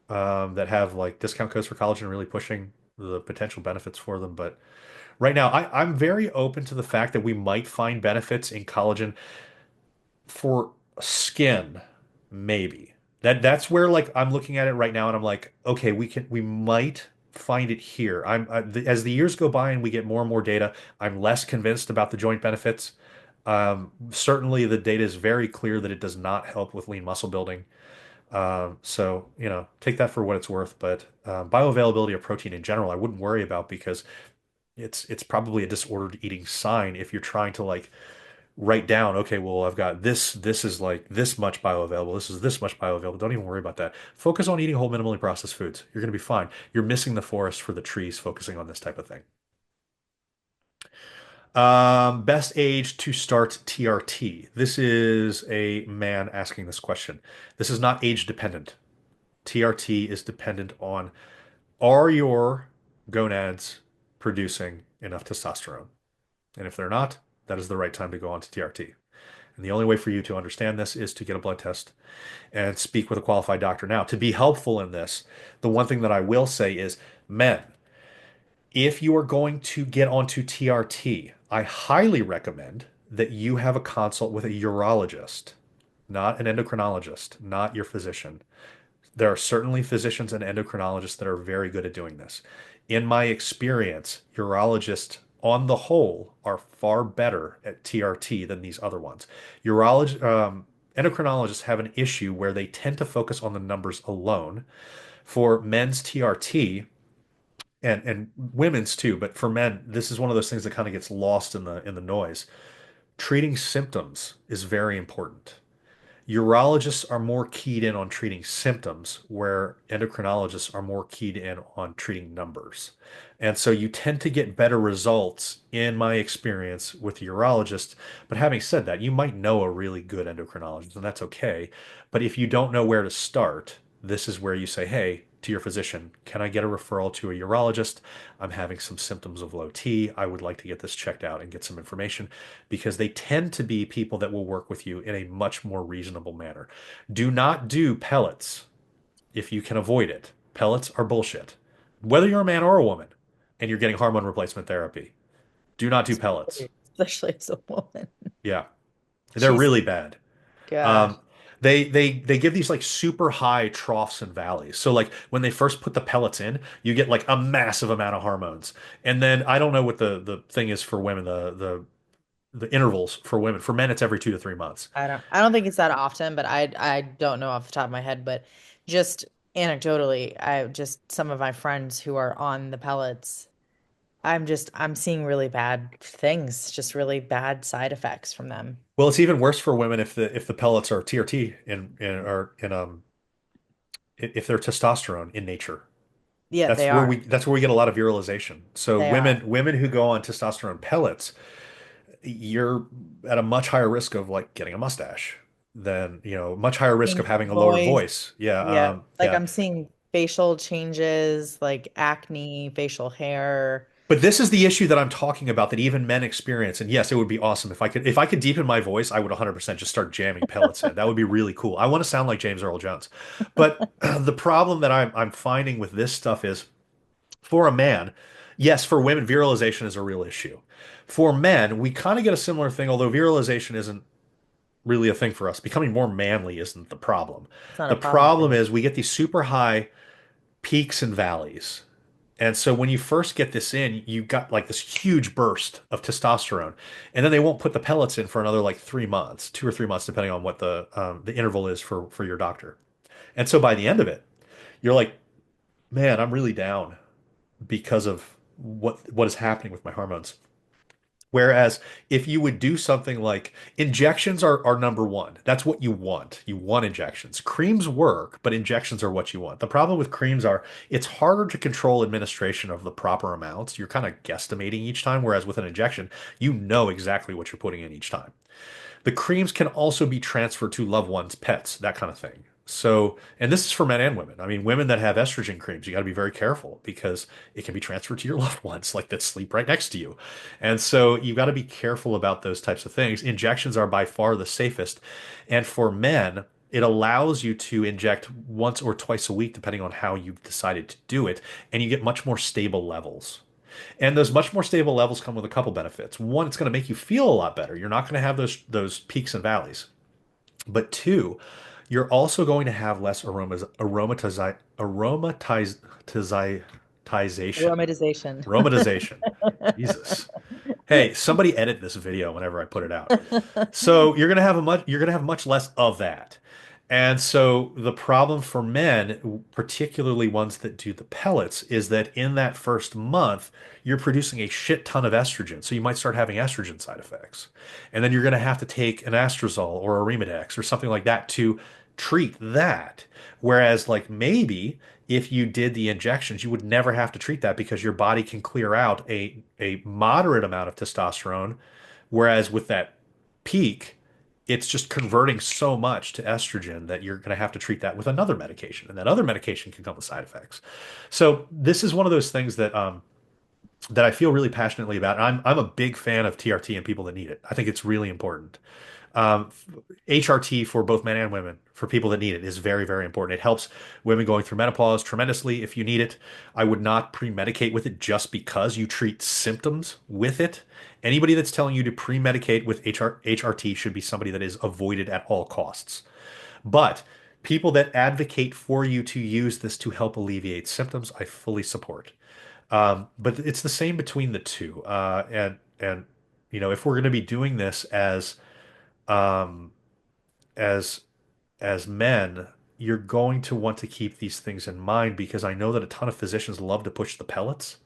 that have like discount codes for collagen really pushing the potential benefits for them. But right now, I'm very open to the fact that we might find benefits in collagen for skin, maybe. That's where like I'm looking at it right now and I'm like, okay, we might find it here. As the years go by and we get more and more data, I'm less convinced about the joint benefits. Certainly the data is very clear that it does not help with lean muscle building. So, take that for what it's worth. But bioavailability of protein in general, I wouldn't worry about because it's probably a disordered eating sign if you're trying to like write down, okay, well, I've got this is like this much bioavailable, this is this much bioavailable. Don't even worry about that. Focus on eating whole minimally processed foods. You're going to be fine. You're missing the forest for the trees focusing on this type of thing. Best age to start TRT. This is a man asking this question. This is not age dependent. TRT is dependent on are your gonads producing enough testosterone? And if they're not, that is the right time to go on to TRT. And the only way for you to understand this is to get a blood test and speak with a qualified doctor. Now, to be helpful in this, the one thing that I will say is men, if you are going to get onto TRT, I highly recommend that you have a consult with a urologist, not an endocrinologist, not your physician. There are certainly physicians and endocrinologists that are very good at doing this. In my experience, urologists on the whole are far better at TRT than these other ones. Endocrinologists have an issue where they tend to focus on the numbers alone. For men's TRT and women's too, but for men, this is one of those things that kind of gets lost in the noise. Treating symptoms is very important. Urologists are more keyed in on treating symptoms, where endocrinologists are more keyed in on treating numbers. And so you tend to get better results, in my experience, with the urologist. But having said that, you might know a really good endocrinologist, and that's okay. But if you don't know where to start, this is where you say, hey, to your physician, can I get a referral to a urologist? I'm having some symptoms of low T. I would like to get this checked out and get some information because they tend to be people that will work with you in a much more reasonable manner. Do not do pellets if you can avoid it. Pellets are bullshit. Whether you're a man or a woman and you're getting hormone replacement therapy, do not do pellets. Especially as a woman. Yeah, they're She's really bad. gosh. Um, they give these like super high troughs and valleys. So like when they first put the pellets in, you get like a massive amount of hormones. And then I don't know what the thing is for women, the intervals for women. For men, it's every 2 to 3 months. I don't think it's that often, but I don't know off the top of my head, but just anecdotally, I just some of my friends who are on the pellets, I'm seeing really bad things, just really bad side effects from them. Well, it's even worse for women if the pellets are TRT in or in if they're testosterone in nature. Yeah, they That's where we get a lot of virilization. So they are. women who go on testosterone pellets, you're at a much higher risk of like getting a mustache than, much higher risk of Changing having a lower voice. voice. Yeah, Yeah. Like yeah. I'm seeing facial changes, like acne, facial hair. But this is the issue that I'm talking about that even men experience. And yes, it would be awesome if I could deepen my voice, I would 100% just start jamming pellets in. That would be really cool. I want to sound like James Earl Jones. But the problem that I'm finding with this stuff is for a man, yes, for women, virilization is a real issue. For men, we kind of get a similar thing, although virilization isn't really a thing for us. Becoming more manly isn't the problem. It's not a The problem for problem me. is we get these super high peaks and valleys. And so when you first get this in, you got like this huge burst of testosterone, and then they won't put the pellets in for another like 3 months, 2 or 3 months, depending on what the interval is for your doctor. And so by the end of it, you're like, man, I'm really down because of what is happening with my hormones. Whereas if you would do something like injections are number one. That's what you want. You want injections. Creams work, but injections are what you want. The problem with creams are it's harder to control administration of the proper amounts. You're kind of guesstimating each time, whereas with an injection, you know exactly what you're putting in each time. The creams can also be transferred to loved ones, pets, that kind of thing. So, and this is for men and women. I mean, women that have estrogen creams, you got to be very careful because it can be transferred to your loved ones, like that sleep right next to you. And so you've got to be careful about those types of things. Injections are by far the safest. And for men, it allows you to inject once or twice a week, depending on how you've decided to do it, and you get much more stable levels. And those much more stable levels come with a couple benefits. One, it's going to make you feel a lot better. You're not going to have those peaks and valleys. But two, you're also going to have less aromatization. Aromatization. Aromatization. Jesus. Hey, somebody edit this video whenever I put it out. So you're gonna have much less of that. And so the problem for men, particularly ones that do the pellets, is that in that first month, you're producing a shit ton of estrogen. So you might start having estrogen side effects. And then you're going to have to take an Astrozole or a Remedex or something like that to treat that. Whereas, like maybe if you did the injections, you would never have to treat that because your body can clear out a moderate amount of testosterone. Whereas with that peak, it's just converting so much to estrogen that you're going to have to treat that with another medication, and that other medication can come with side effects. So this is one of those things that I feel really passionately about. I'm a big fan of TRT and people that need it. I think it's really important. Um, HRT for both men and women, for people that need it, is very, very important. It helps women going through menopause tremendously if you need it. I would not pre-medicate with it just because you treat symptoms with it. Anybody that's telling you to pre-medicate with HRT should be somebody that is avoided at all costs. But people that advocate for you to use this to help alleviate symptoms, I fully support. But it's the same between the two. And if we're going to be doing this um, as as men, you're going to want to keep these things in mind because I know that a ton of physicians love to push the pellets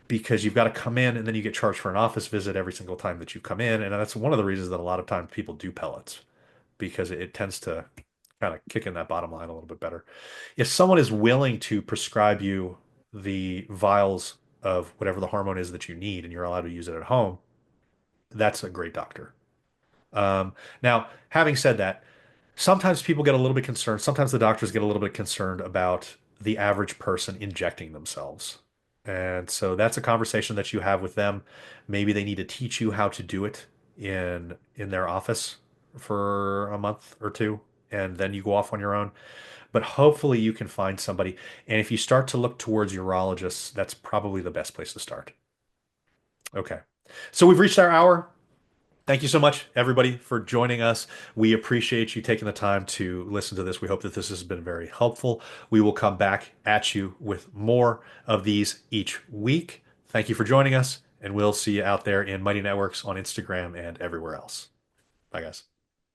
because you've got to come in and then you get charged for an office visit every single time that you come in, and that's one of the reasons that a lot of times people do pellets because it tends to kind of kick in that bottom line a little bit better. If someone is willing to prescribe you the vials of whatever the hormone is that you need and you're allowed to use it at home, that's a great doctor. Now, having said that, sometimes people get a little bit concerned. Sometimes the doctors get a little bit concerned about the average person injecting themselves. And so that's a conversation that you have with them. Maybe they need to teach you how to do it in their office for a month or two, and then you go off on your own. But hopefully you can find somebody. And if you start to look towards urologists, that's probably the best place to start. Okay. So we've reached our hour. Thank you so much, everybody, for joining us. We appreciate you taking the time to listen to this. We hope that this has been very helpful. We will come back at you with more of these each week. Thank you for joining us, and we'll see you out there in Mighty Networks on Instagram and everywhere else. Bye, guys.